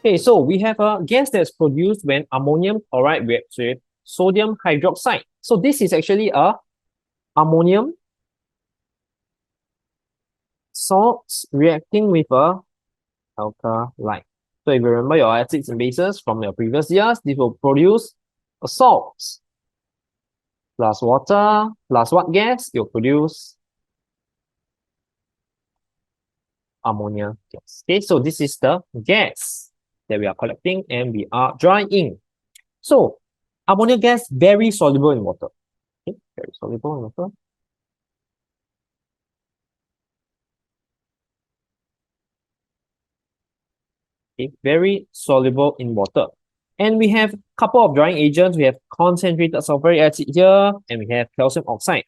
Okay, so we have a gas that's produced when ammonium chloride reacts with sodium hydroxide. So this is actually a ammonium salts reacting with a alkaline. So if you remember your acids and bases from your previous years, this will produce a salt plus water plus what gas? You'll produce ammonia gas. Okay, so this is the gas that we are collecting and we are drying. So ammonia gas very soluble in water. Okay, very soluble in water. Okay, very soluble in water. And we have a couple of drying agents. We have concentrated sulfuric acid here, and we have calcium oxide.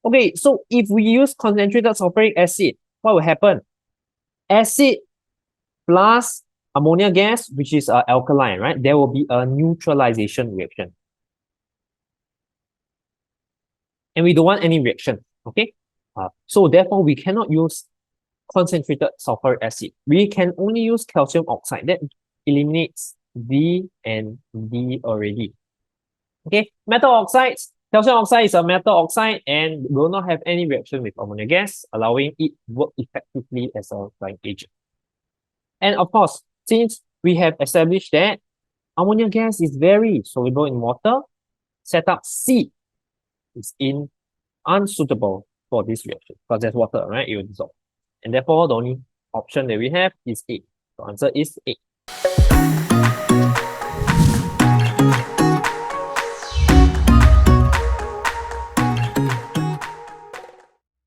Okay, so if we use concentrated sulfuric acid, what will happen? Acid plus ammonia gas, which is an alkaline, right? There will be a neutralization reaction. And we don't want any reaction, okay? So therefore, we cannot use concentrated sulfuric acid. We can only use calcium oxide. That eliminates D and D already. Okay, metal oxides. Calcium oxide is a metal oxide and will not have any reaction with ammonia gas, allowing it to work effectively as a drying agent. And of course, since we have established that ammonia gas is very soluble in water, setup C is unsuitable for this reaction because there's water, right? It will dissolve. And therefore, the only option that we have is A. The answer is A.